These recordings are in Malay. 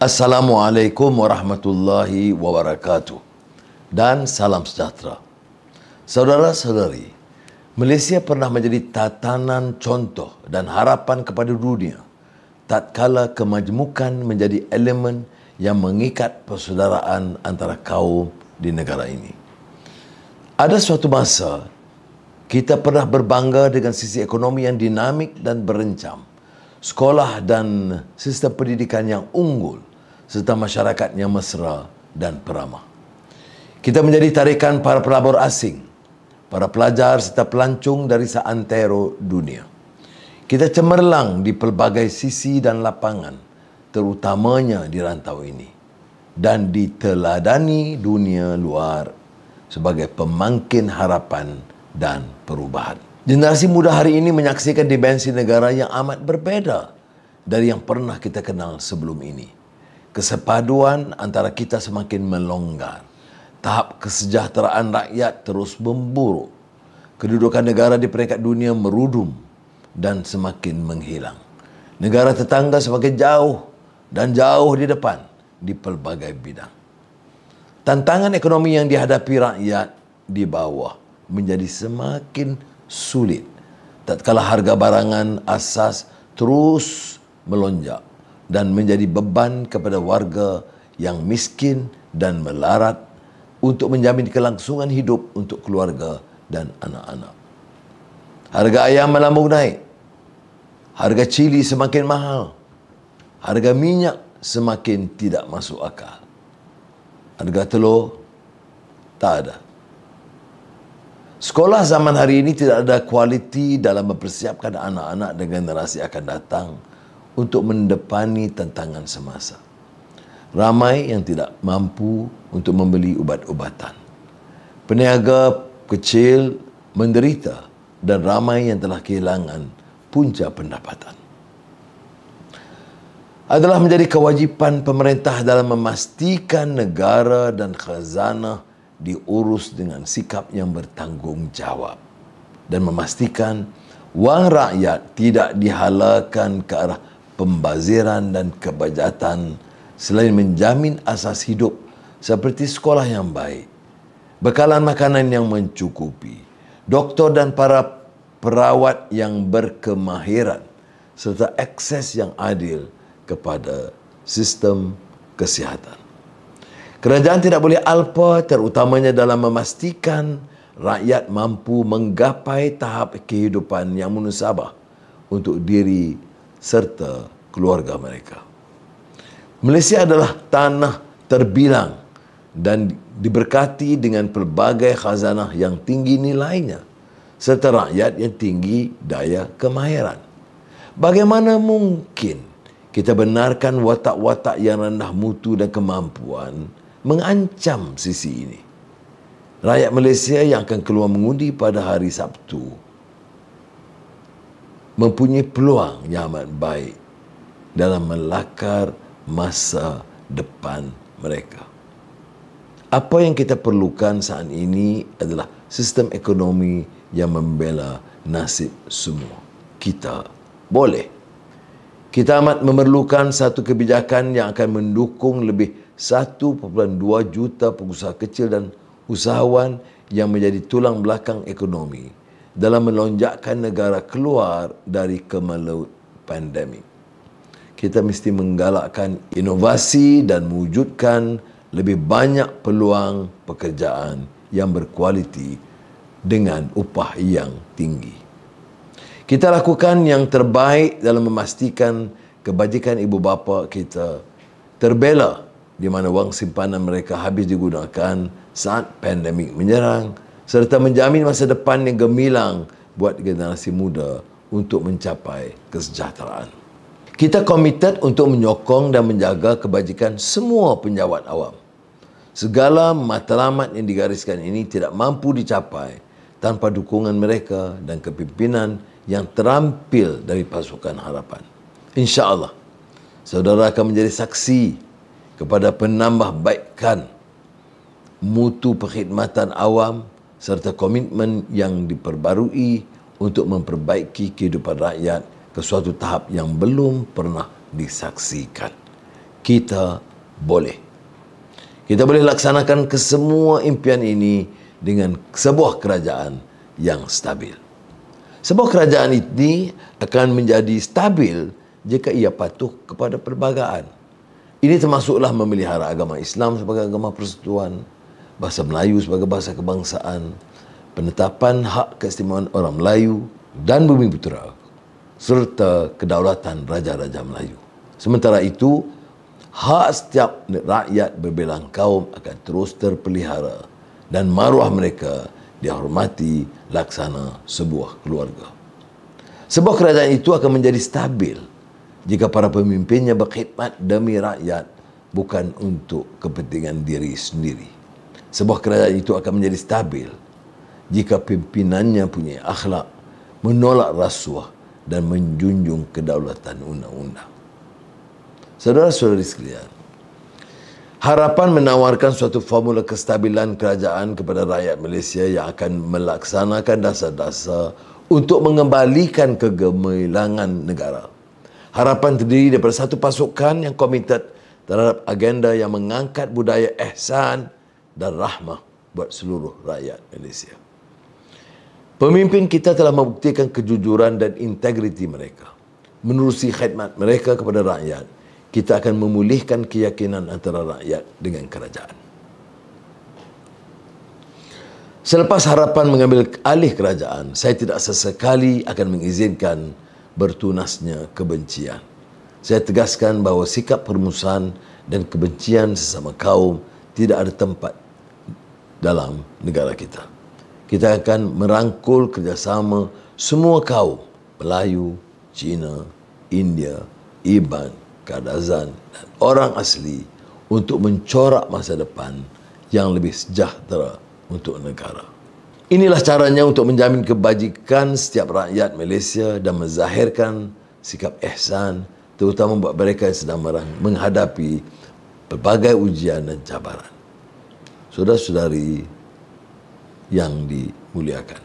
Assalamualaikum warahmatullahi wabarakatuh dan salam sejahtera. Saudara-saudari, Malaysia pernah menjadi tatanan contoh dan harapan kepada dunia tatkala kemajmukan menjadi elemen yang mengikat persaudaraan antara kaum di negara ini. Ada suatu masa kita pernah berbangga dengan sisi ekonomi yang dinamik dan berencam, sekolah dan sistem pendidikan yang unggul, serta masyarakat yang mesra dan peramah. Kita menjadi tarikan para pelabur asing, para pelajar serta pelancong dari seantero dunia. Kita cemerlang di pelbagai sisi dan lapangan, terutamanya di rantau ini, dan diteladani dunia luar sebagai pemangkin harapan dan perubahan. Generasi muda hari ini menyaksikan dimensi negara yang amat berbeza dari yang pernah kita kenal sebelum ini. Kesepaduan antara kita semakin melonggar. Tahap kesejahteraan rakyat terus memburuk. Kedudukan negara di peringkat dunia merudum dan semakin menghilang. Negara tetangga semakin jauh dan jauh di depan di pelbagai bidang. Tantangan ekonomi yang dihadapi rakyat di bawah menjadi semakin sulit tatkala harga barangan asas terus melonjak dan menjadi beban kepada warga yang miskin dan melarat untuk menjamin kelangsungan hidup untuk keluarga dan anak-anak. Harga ayam melambung naik. Harga cili semakin mahal. Harga minyak semakin tidak masuk akal. Harga telur tak ada. Sekolah zaman hari ini tidak ada kualiti dalam mempersiapkan anak-anak dan generasi akan datang untuk mendepani tantangan semasa. Ramai yang tidak mampu untuk membeli ubat-ubatan. Peniaga kecil menderita dan ramai yang telah kehilangan punca pendapatan. Adalah menjadi kewajipan pemerintah dalam memastikan negara dan khazanah diurus dengan sikap yang bertanggungjawab dan memastikan wang rakyat tidak dihalalkan ke arah pembaziran dan kebajatan selain menjamin asas hidup seperti sekolah yang baik, bekalan makanan yang mencukupi, doktor dan para perawat yang berkemahiran, serta akses yang adil kepada sistem kesihatan. Kerajaan tidak boleh alpa terutamanya dalam memastikan rakyat mampu menggapai tahap kehidupan yang munasabah untuk diri serta keluarga mereka. Malaysia adalah tanah terbilang dan diberkati dengan pelbagai khazanah yang tinggi nilainya serta rakyat yang tinggi daya kemahiran. Bagaimana mungkin kita benarkan watak-watak yang rendah mutu dan kemampuan mengancam sisi ini? Rakyat Malaysia yang akan keluar mengundi pada hari Sabtu mempunyai peluang yang amat baik dalam melakar masa depan mereka. Apa yang kita perlukan saat ini adalah sistem ekonomi yang membela nasib semua. Kita boleh. Kita amat memerlukan satu kebijakan yang akan mendukung lebih 1.2 juta pengusaha kecil dan usahawan yang menjadi tulang belakang ekonomi dalam melonjakkan negara keluar dari kemelut pandemik. Kita mesti menggalakkan inovasi dan mewujudkan lebih banyak peluang pekerjaan yang berkualiti dengan upah yang tinggi. Kita lakukan yang terbaik dalam memastikan kebajikan ibu bapa kita terbela di mana wang simpanan mereka habis digunakan saat pandemik menyerang serta menjamin masa depan yang gemilang buat generasi muda untuk mencapai kesejahteraan. Kita komited untuk menyokong dan menjaga kebajikan semua penjawat awam. Segala matlamat yang digariskan ini tidak mampu dicapai tanpa dukungan mereka dan kepimpinan yang terampil dari pasukan harapan. InsyaAllah, saudara akan menjadi saksi kepada penambahbaikan mutu perkhidmatan awam serta komitmen yang diperbarui untuk memperbaiki kehidupan rakyat ke suatu tahap yang belum pernah disaksikan. kita boleh. Kita boleh laksanakan kesemua impian ini dengan sebuah kerajaan yang stabil. Sebuah kerajaan ini akan menjadi stabil jika ia patuh kepada perlembagaan. Ini termasuklah memelihara agama Islam sebagai agama persekutuan, bahasa Melayu sebagai bahasa kebangsaan, penetapan hak keistimewaan orang Melayu dan Bumiputera, serta kedaulatan Raja-Raja Melayu. Sementara itu, hak setiap rakyat berbelang kaum akan terus terpelihara dan maruah mereka dihormati laksana sebuah keluarga. Sebuah kerajaan itu akan menjadi stabil jika para pemimpinnya berkhidmat demi rakyat, bukan untuk kepentingan diri sendiri. Sebuah kerajaan itu akan menjadi stabil jika pimpinannya punya akhlak, menolak rasuah dan menjunjung kedaulatan undang-undang. Saudara-saudari sekalian, harapan menawarkan suatu formula kestabilan kerajaan kepada rakyat Malaysia yang akan melaksanakan dasar-dasar untuk mengembalikan kegemilangan negara. Harapan terdiri daripada satu pasukan yang komited terhadap agenda yang mengangkat budaya ihsan dan rahmah buat seluruh rakyat Malaysia. Pemimpin kita telah membuktikan kejujuran dan integriti mereka. Menerusi khidmat mereka kepada rakyat, kita akan memulihkan keyakinan antara rakyat dengan kerajaan. Selepas harapan mengambil alih kerajaan, saya tidak sesekali akan mengizinkan bertunasnya kebencian. Saya tegaskan bahawa sikap permusuhan dan kebencian sesama kaum tidak ada tempat dalam negara kita. Kita akan merangkul kerjasama semua kaum, Melayu, Cina, India, Iban, Kadazan dan orang asli untuk mencorak masa depan yang lebih sejahtera untuk negara. Inilah caranya untuk menjamin kebajikan setiap rakyat Malaysia dan menzahirkan sikap ihsan, terutama buat mereka yang sedang menghadapi pelbagai ujian dan cabaran. Saudara-saudari yang dimuliakan,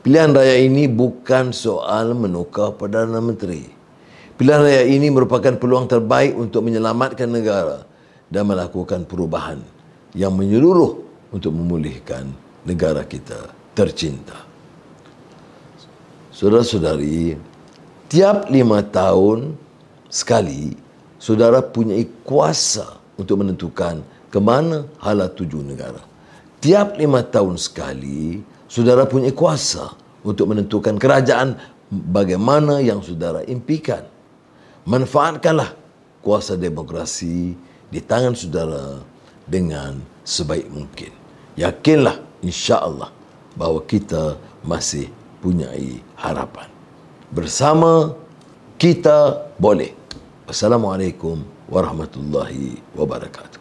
pilihan raya ini bukan soal menukar Perdana Menteri. Pilihan raya ini merupakan peluang terbaik untuk menyelamatkan negara dan melakukan perubahan yang menyeluruh untuk memulihkan negara kita tercinta. Saudara-saudari, tiap 5 tahun sekali, saudara punya kuasa untuk menentukan ke mana hala tuju negara. Tiap 5 tahun sekali, saudara punya kuasa untuk menentukan kerajaan bagaimana yang saudara impikan. Manfaatkanlah kuasa demokrasi di tangan saudara dengan sebaik mungkin. Yakinlah, insya-Allah, bahawa kita masih punyai harapan. Bersama kita boleh. Wassalamualaikum warahmatullahi wabarakatuh.